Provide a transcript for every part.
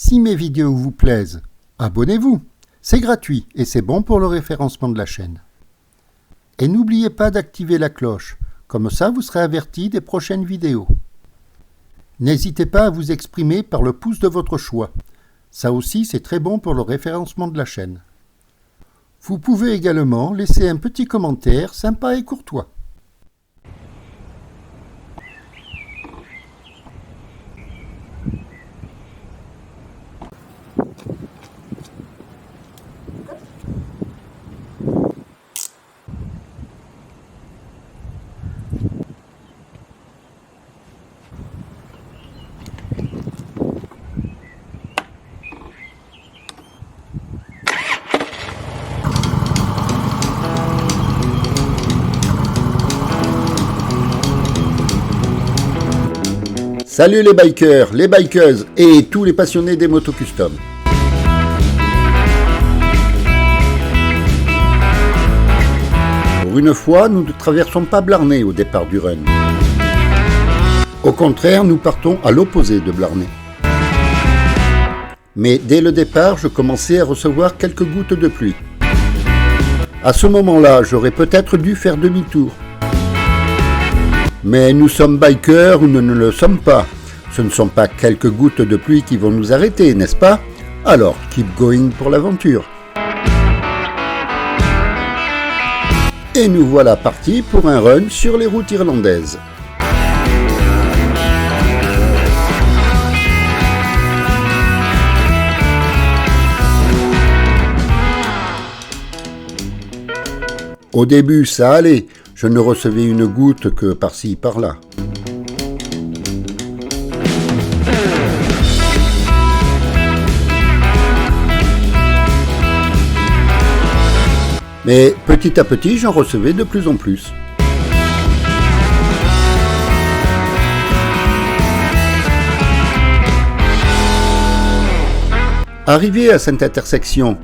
Si mes vidéos vous plaisent, abonnez-vous. C'est gratuit et c'est bon pour le référencement de la chaîne. Et n'oubliez pas d'activer la cloche, comme ça vous serez averti des prochaines vidéos. N'hésitez pas à vous exprimer par le pouce de votre choix. Ça aussi c'est très bon pour le référencement de la chaîne. Vous pouvez également laisser un petit commentaire sympa et courtois. Salut les bikers, les bikeuses et tous les passionnés des motos custom. Pour une fois, nous ne traversons pas Blarney au départ du run. Au contraire, nous partons à l'opposé de Blarney. Mais dès le départ, je commençais à recevoir quelques gouttes de pluie. À ce moment-là, j'aurais peut-être dû faire demi-tour. Mais nous sommes bikers ou nous ne le sommes pas. Ce ne sont pas quelques gouttes de pluie qui vont nous arrêter, n'est-ce pas? Alors, keep going pour l'aventure. Et nous voilà partis pour un run sur les routes irlandaises. Au début, ça allait. Je ne recevais une goutte que par-ci, par-là. Mais petit à petit, j'en recevais de plus en plus. Arrivé à cette intersection,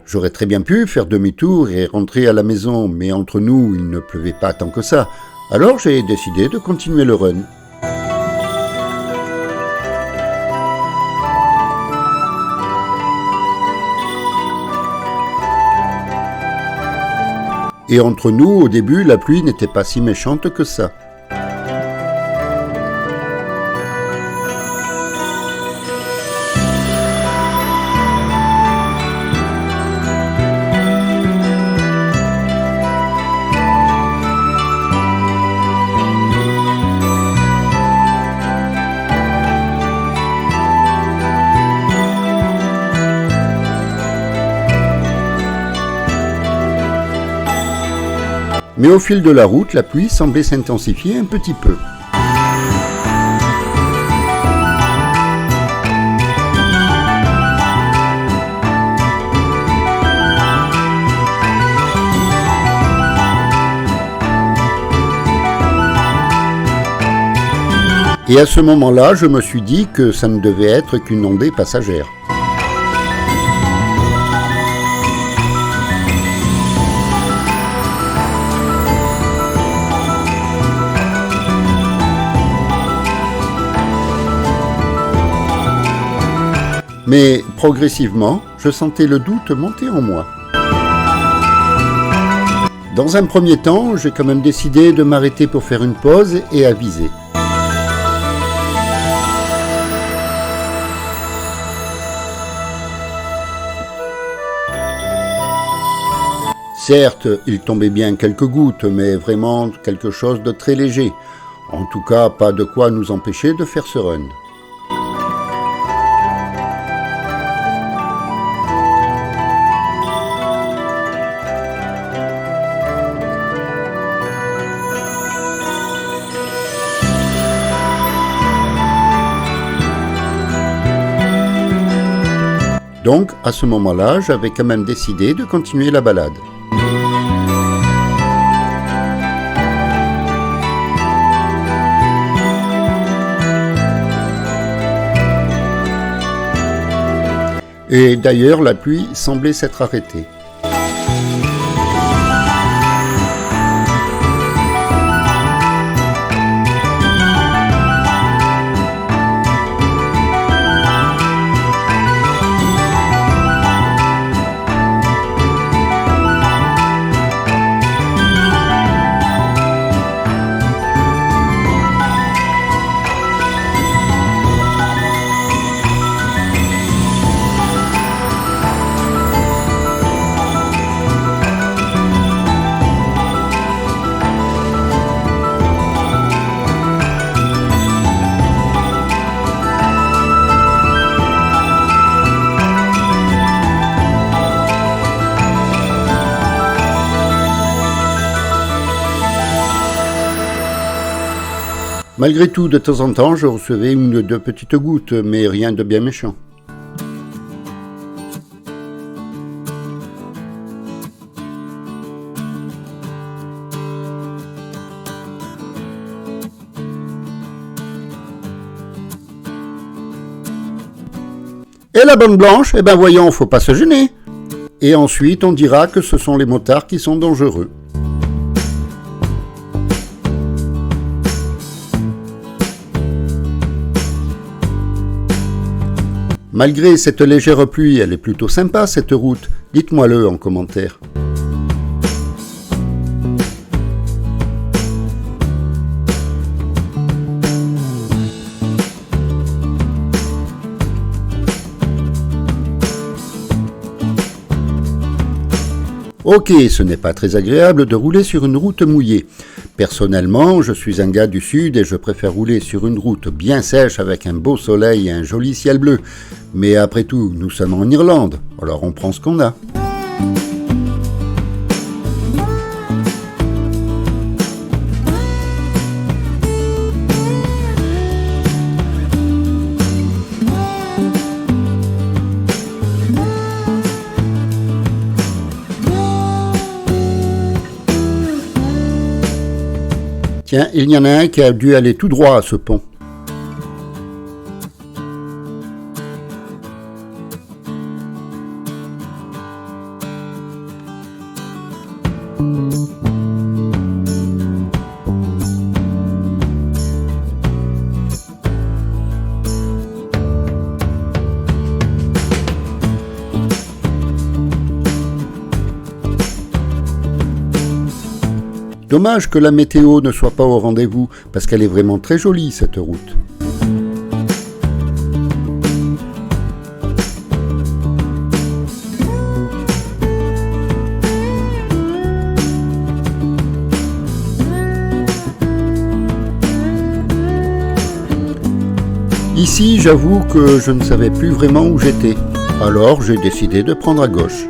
j'aurais très bien pu faire demi-tour et rentrer à la maison, mais entre nous, il ne pleuvait pas tant que ça. Alors j'ai décidé de continuer le run. Et entre nous, au début, la pluie n'était pas si méchante que ça. Mais au fil de la route, la pluie semblait s'intensifier un petit peu. Et à ce moment-là, je me suis dit que ça ne devait être qu'une ondée passagère. Mais progressivement, je sentais le doute monter en moi. Dans un premier temps, j'ai quand même décidé de m'arrêter pour faire une pause et aviser. Certes, il tombait bien quelques gouttes, mais vraiment quelque chose de très léger. En tout cas, pas de quoi nous empêcher de faire ce run. Donc, à ce moment-là, j'avais quand même décidé de continuer la balade. Et d'ailleurs, la pluie semblait s'être arrêtée. Malgré tout, de temps en temps, je recevais une ou deux petites gouttes, mais rien de bien méchant. Et la bonne blanche, eh ben voyons, faut pas se gêner. Et ensuite, on dira que ce sont les motards qui sont dangereux. Malgré cette légère pluie, elle est plutôt sympa cette route. Dites-moi-le en commentaire. Ok, ce n'est pas très agréable de rouler sur une route mouillée. Personnellement, je suis un gars du sud et je préfère rouler sur une route bien sèche avec un beau soleil et un joli ciel bleu. Mais après tout, nous sommes en Irlande, alors on prend ce qu'on a. Tiens, il y en a un qui a dû aller tout droit à ce pont. Dommage que la météo ne soit pas au rendez-vous, parce qu'elle est vraiment très jolie cette route. Ici, j'avoue que je ne savais plus vraiment où j'étais, alors j'ai décidé de prendre à gauche.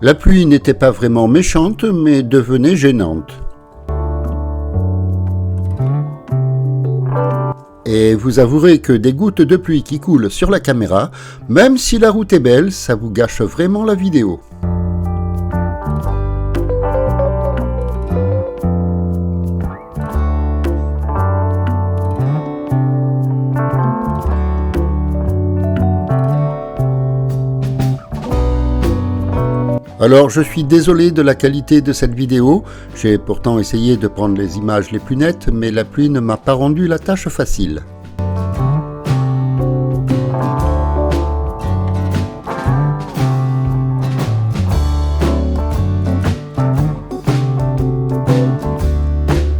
La pluie n'était pas vraiment méchante, mais devenait gênante. Et vous avouerez que des gouttes de pluie qui coulent sur la caméra, même si la route est belle, ça vous gâche vraiment la vidéo. Alors je suis désolé de la qualité de cette vidéo, j'ai pourtant essayé de prendre les images les plus nettes, mais la pluie ne m'a pas rendu la tâche facile.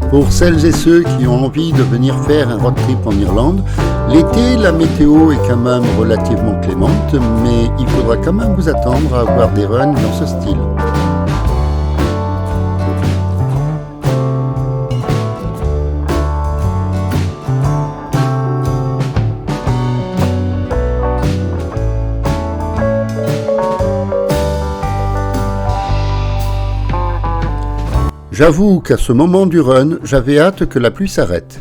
Pour celles et ceux qui ont envie de venir faire un road trip en Irlande, l'été, la météo est quand même relativement clémente, mais il faudra quand même vous attendre à avoir des runs dans ce style. J'avoue qu'à ce moment du run, j'avais hâte que la pluie s'arrête.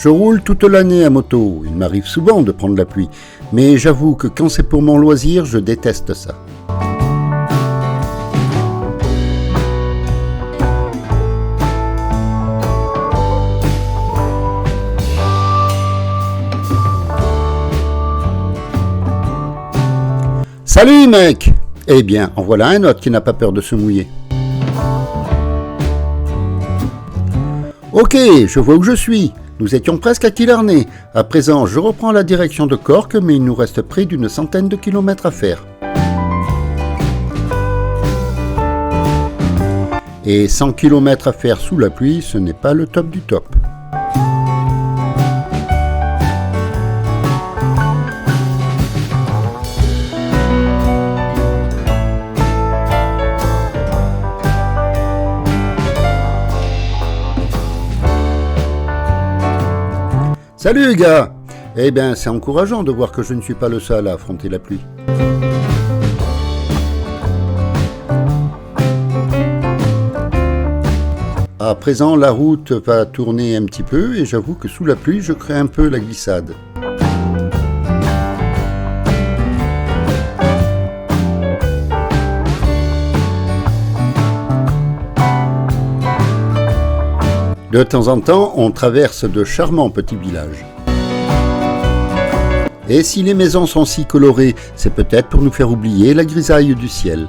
Je roule toute l'année à moto, il m'arrive souvent de prendre la pluie, mais j'avoue que quand c'est pour mon loisir, je déteste ça. Salut mec! Eh bien, en voilà un autre qui n'a pas peur de se mouiller. Ok, je vois où je suis. Nous étions presque à Killarney. À présent, je reprends la direction de Cork, mais il nous reste près d'une centaine de kilomètres à faire. Et 100 km à faire sous la pluie, ce n'est pas le top du top. Salut les gars! Eh bien, c'est encourageant de voir que je ne suis pas le seul à affronter la pluie. À présent, la route va tourner un petit peu et j'avoue que sous la pluie, je crains un peu la glissade. De temps en temps, on traverse de charmants petits villages. Et si les maisons sont si colorées, c'est peut-être pour nous faire oublier la grisaille du ciel.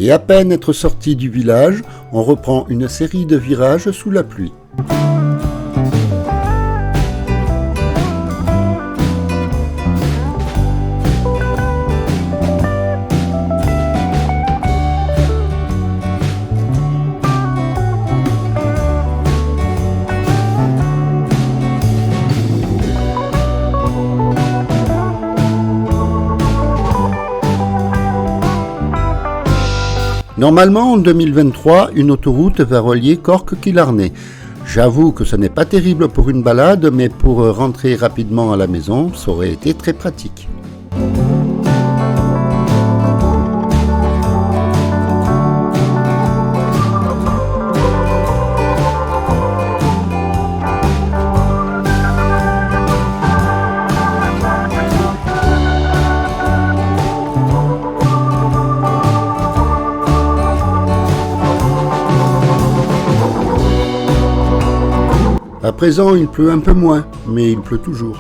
Et à peine être sorti du village, on reprend une série de virages sous la pluie. Normalement, en 2023, une autoroute va relier Cork-Killarney. J'avoue que ce n'est pas terrible pour une balade, mais pour rentrer rapidement à la maison, ça aurait été très pratique. À présent, il pleut un peu moins, mais il pleut toujours.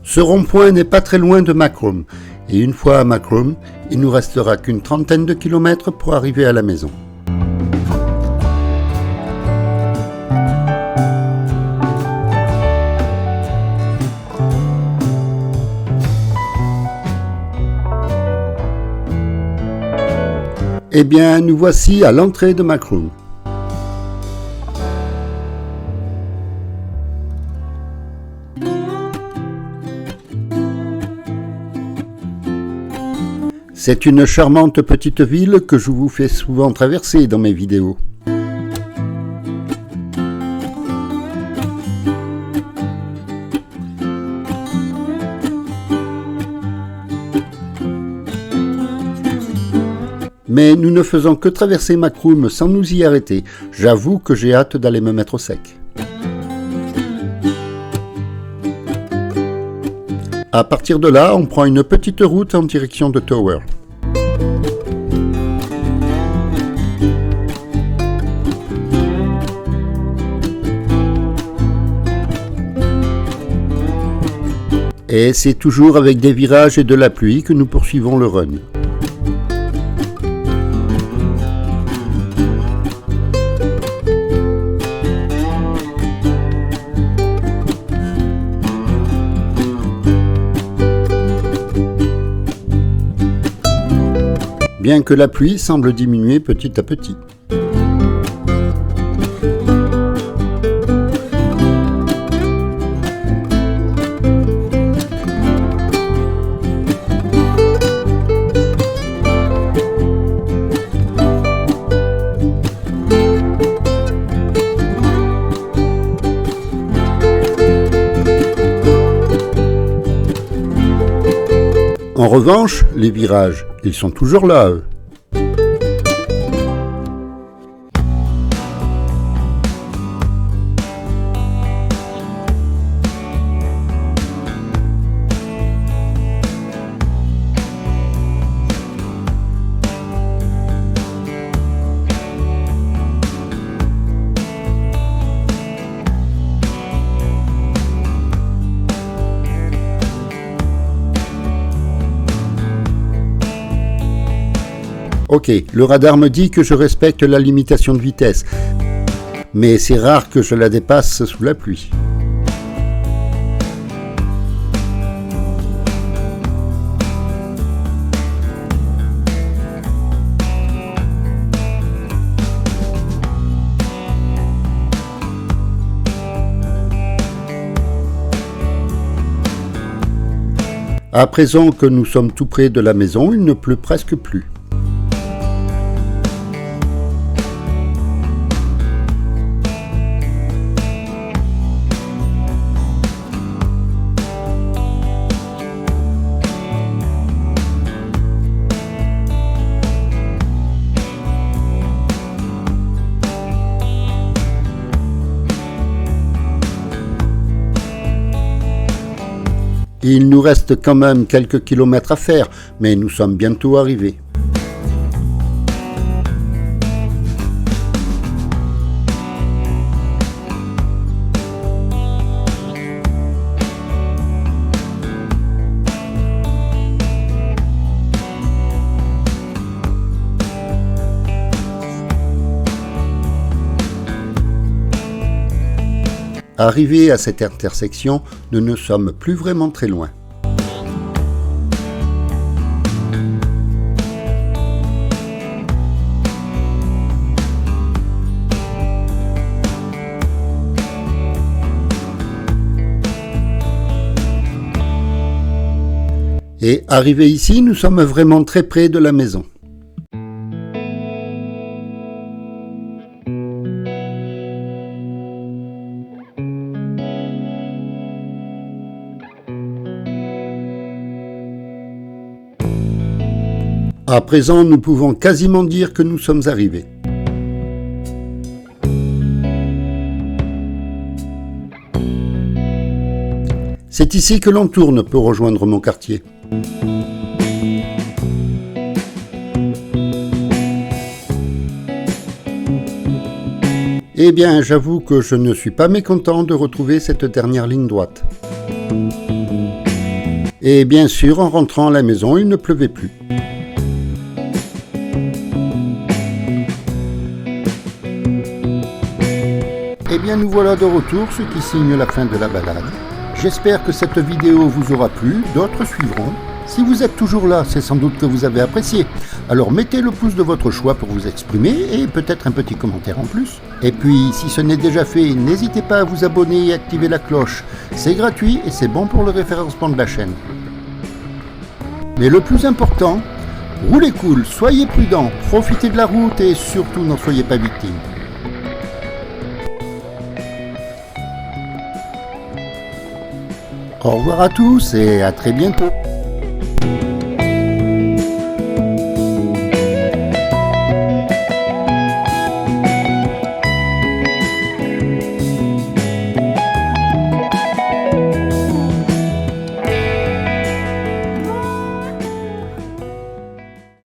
Ce rond-point n'est pas très loin de Macroom, et une fois à Macroom, il nous restera qu'une trentaine de kilomètres pour arriver à la maison. Eh bien, nous voici à l'entrée de Macroom. C'est une charmante petite ville que je vous fais souvent traverser dans mes vidéos. Mais nous ne faisons que traverser Macroom sans nous y arrêter. J'avoue que j'ai hâte d'aller me mettre au sec. À partir de là, on prend une petite route en direction de Tower. Et c'est toujours avec des virages et de la pluie que nous poursuivons le run. Bien que la pluie semble diminuer petit à petit. En revanche, les virages, ils sont toujours là, eux. Ok, le radar me dit que je respecte la limitation de vitesse, mais c'est rare que je la dépasse sous la pluie. À présent que nous sommes tout près de la maison, il ne pleut presque plus. Il nous reste quand même quelques kilomètres à faire, mais nous sommes bientôt arrivés. Arrivés à cette intersection, nous ne sommes plus vraiment très loin. Et arrivés ici, nous sommes vraiment très près de la maison. À présent, nous pouvons quasiment dire que nous sommes arrivés. C'est ici que l'on tourne pour rejoindre mon quartier. Eh bien, j'avoue que je ne suis pas mécontent de retrouver cette dernière ligne droite. Et bien sûr, en rentrant à la maison, il ne pleuvait plus. Eh bien, nous voilà de retour, ce qui signe la fin de la balade. J'espère que cette vidéo vous aura plu, d'autres suivront. Si vous êtes toujours là, c'est sans doute que vous avez apprécié. Alors mettez le pouce de votre choix pour vous exprimer et peut-être un petit commentaire en plus. Et puis, si ce n'est déjà fait, n'hésitez pas à vous abonner et activer la cloche. C'est gratuit et c'est bon pour le référencement de la chaîne. Mais le plus important, roulez cool, soyez prudents, profitez de la route et surtout n'en soyez pas victimes. Au revoir à tous et à très bientôt.